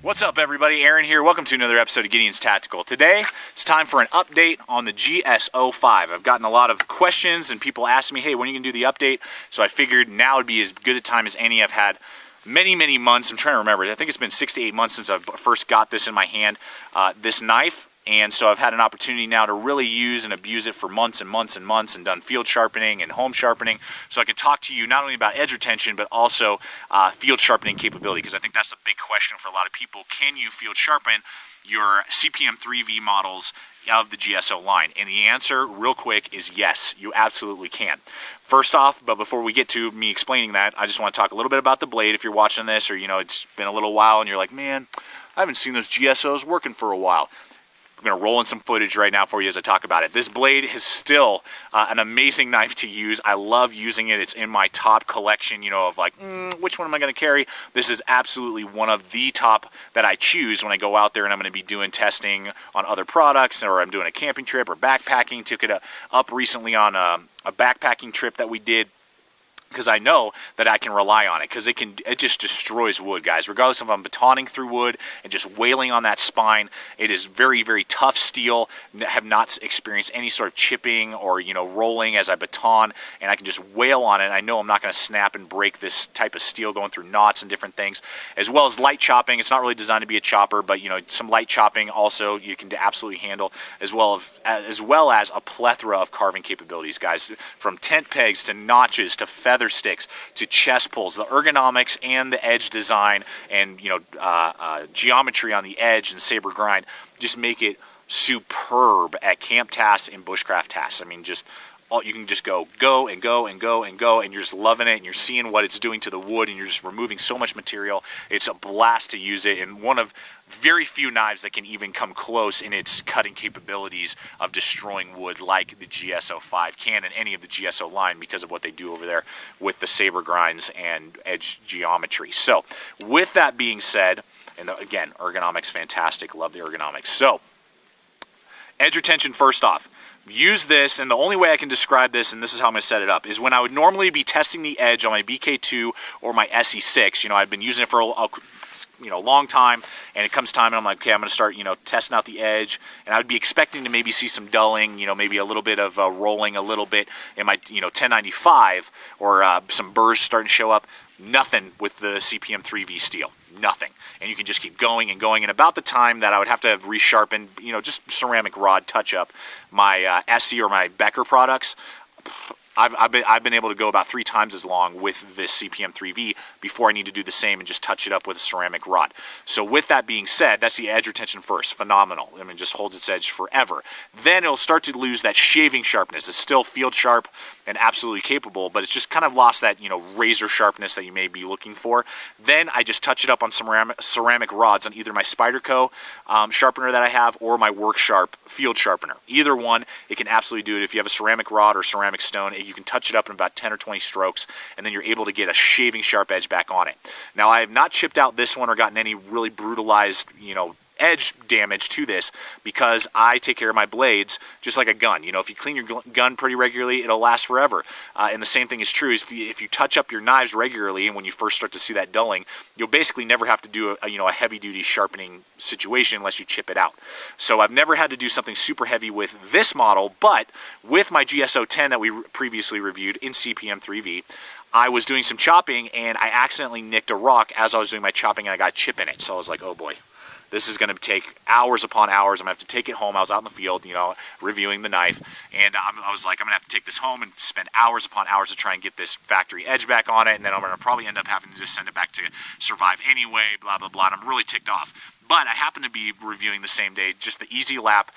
What's up, everybody? Aaron here. Welcome to another episode of Gideon's Tactical. Today, it's time for an update on the GSO-5. I've gotten a lot of questions and people asking me, hey, when are you going to do the update? So I figured now would be as good a time as any. I've had many months. I'm trying to remember. I think it's been 6 to 8 months since I first got this in my hand, this knife. And so I've had an opportunity now to really use and abuse it for months and months and months, and done field sharpening and home sharpening. So I can talk to you not only about edge retention, but also field sharpening capability, because I think that's a big question for a lot of people. Can you field sharpen your CPM 3V models of the GSO line? And the answer, real quick, is yes, you absolutely can. First off, but before we get to me explaining that, I just want to talk a little bit about the blade. If you're watching this, or it's been a little while and you're like, man, I haven't seen those GSOs working for a while. I'm going to roll in some footage right now for you as I talk about it. This blade is still an amazing knife to use. I love using it. It's in my top collection, of like, which one am I going to carry? This is absolutely one of the top that I choose when I go out there and I'm going to be doing testing on other products, or I'm doing a camping trip or backpacking. Took it up recently on a backpacking trip that we did, because I know that I can rely on it, because it just destroys wood, guys. Regardless if I'm batoning through wood and just wailing on that spine, it is very tough steel. Have not experienced any sort of chipping or rolling as I baton, and I can just wail on it. I know I'm not going to snap and break this type of steel going through knots and different things, as well as light chopping. It's not really designed to be a chopper, but some light chopping also you can absolutely handle, as well as a plethora of carving capabilities, guys, from tent pegs to notches to feather sticks to chest pulls. The ergonomics and the edge design and geometry on the edge and saber grind just make it superb at camp tasks and bushcraft tasks. I mean, you can just go and go, and you're just loving it, and you're seeing what it's doing to the wood, and you're just removing so much material. It's a blast to use it, and one of very few knives that can even come close in its cutting capabilities of destroying wood like the GSO-5 can, and any of the GSO line, because of what they do over there with the saber grinds and edge geometry. So with that being said, and again, Ergonomics Fantastic, love the ergonomics. So edge retention, first off, use this, and the only way I can describe this, and this is how I'm going to set it up, is when I would normally be testing the edge on my BK2 or my SE6. I've been using it for a long time, and it comes time and I'm like, okay, I'm going to start testing out the edge, and I would be expecting to maybe see some dulling, maybe a little bit of rolling a little bit in my 1095, or some burrs starting to show up. Nothing with the CPM 3V steel. Nothing. And you can just keep going and going. And about the time that I would have to have resharpened, just ceramic rod touch up my SE or my Becker products, I've been able to go about 3 times as long with this CPM 3V before I need to do the same and just touch it up with a ceramic rod. So with that being said, that's the edge retention first. Phenomenal. I mean, it just holds its edge forever. Then it'll start to lose that shaving sharpness. It's still field sharp and absolutely capable, but it's just kind of lost that razor sharpness that you may be looking for. Then I just touch it up on ceramic rods on either my Spyderco sharpener that I have, or my Work Sharp field sharpener. Either one, it can absolutely do it. If you have a ceramic rod or ceramic stone, you can touch it up in about 10 or 20 strokes, and then you're able to get a shaving sharp edge back on it. Now, I have not chipped out this one or gotten any really brutalized edge damage to this, because I take care of my blades just like a gun. If you clean your gun pretty regularly, it'll last forever. And the same thing is true if you touch up your knives regularly, and when you first start to see that dulling, you'll basically never have to do a heavy-duty sharpening situation unless you chip it out. So I've never had to do something super heavy with this model, but with my GSO-10 that we previously reviewed in CPM 3V, I was doing some chopping, and I accidentally nicked a rock as I was doing my chopping, and I got a chip in it. So I was like, oh boy, this is going to take hours upon hours. I'm going to have to take it home. I was out in the field, reviewing the knife, and I was like, I'm going to have to take this home and spend hours upon hours to try and get this factory edge back on it, and then I'm going to probably end up having to just send it back to Survive anyway, blah, blah, blah, and I'm really ticked off. But I happened to be reviewing the same day just the Easy Lap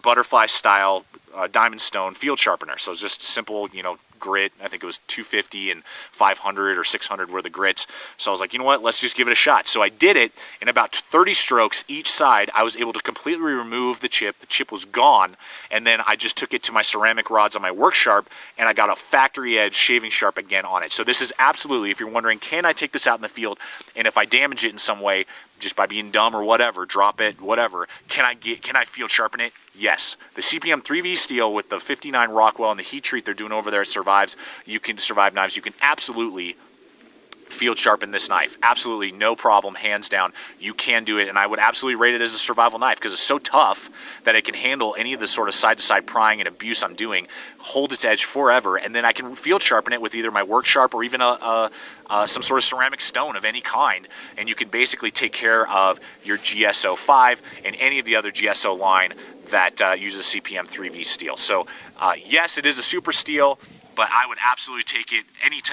butterfly style diamond stone field sharpener. So it's just simple, grit. I think it was 250 and 500 or 600 were the grits. So I was like, you know what, let's just give it a shot. So I did it in about 30 strokes each side. I was able to completely remove the chip. The chip was gone. And then I just took it to my ceramic rods on my Work Sharp, and I got a factory edge shaving sharp again on it. So this is absolutely, if you're wondering, can I take this out in the field, and if I damage it in some way, just by being dumb or whatever, drop it, whatever, can I field sharpen it? Yes. The CPM 3V steel with the 59 Rockwell and the heat treat they're doing over there at Survive Knives, you can absolutely field sharpen this knife. Absolutely no problem, hands down. You can do it, and I would absolutely rate it as a survival knife because it's so tough that it can handle any of the sort of side-to-side prying and abuse I'm doing, hold its edge forever, and then I can field sharpen it with either my work sharp or even some sort of ceramic stone of any kind, and you can basically take care of your GSO-5 and any of the other GSO line that uses CPM 3V steel. So yes, it is a super steel, but I would absolutely take it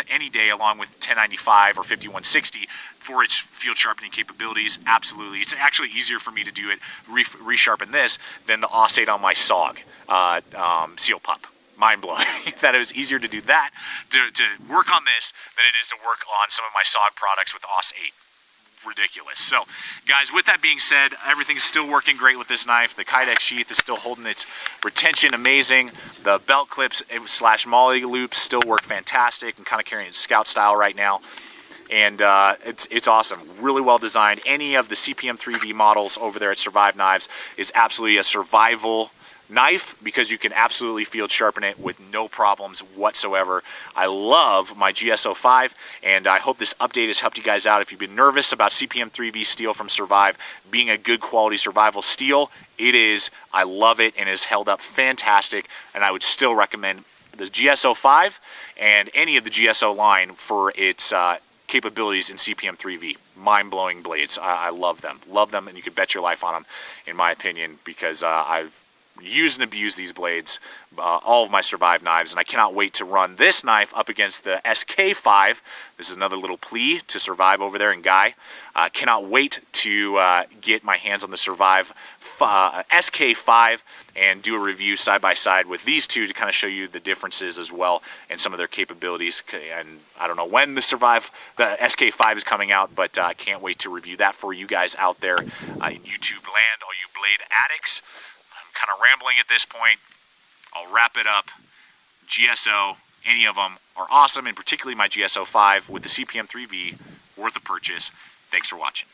any day along with 1095 or 5160 for its field sharpening capabilities. Absolutely. It's actually easier for me to do it, resharpen this, than the Aus 8 on my SOG seal pup. Mind blowing that it was easier to do that, to work on this, than it is to work on some of my SOG products with Aus 8. Ridiculous. So guys, with that being said, everything's still working great with this knife. The Kydex sheath is still holding its retention amazing. The belt clips / molly loops still work fantastic. I'm kind of carrying it scout style right now, and it's awesome. Really well designed. Any of the CPM 3V models over there at Survive Knives is absolutely a survival knife because you can absolutely field sharpen it with no problems whatsoever. I love my GSO-5, and I hope this update has helped you guys out. If you've been nervous about CPM 3V steel from Survive being a good quality survival steel, it is. I love it, and it has held up fantastic, and I would still recommend the GSO-5 and any of the GSO line for its capabilities in CPM 3V. Mind-blowing blades. I love them. Love them, and you could bet your life on them, in my opinion, because I've use and abuse these blades, all of my Survive knives, and I cannot wait to run this knife up against the SK-5. This is another little plea to Survive over there, and Guy. Cannot wait to get my hands on the Survive SK-5 and do a review side by side with these two to kind of show you the differences as well and some of their capabilities. And I don't know when the SK-5 is coming out, but I can't wait to review that for you guys out there in YouTube land, all you blade addicts. Kind of rambling at this point. I'll wrap it up. GSO, any of them are awesome, and particularly my GSO-5 with the CPM 3V, worth a purchase. Thanks for watching.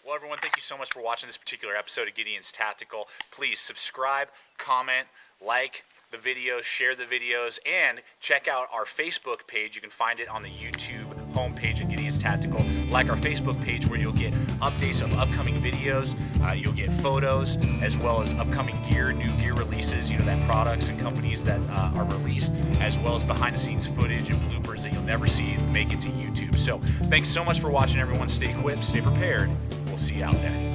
Well, everyone, thank you so much for watching this particular episode of Gideon's Tactical. Please subscribe, comment, like the videos, share the videos, and check out our Facebook page. You can find it on the YouTube homepage at Gideon's Tactical. Like our Facebook page where you'll get updates of upcoming videos, you'll get photos, as well as upcoming gear, new gear releases, that products and companies that are released, as well as behind the scenes footage and bloopers that you'll never see make it to YouTube. So thanks so much for watching, everyone. Stay equipped, stay prepared. We'll see you out there.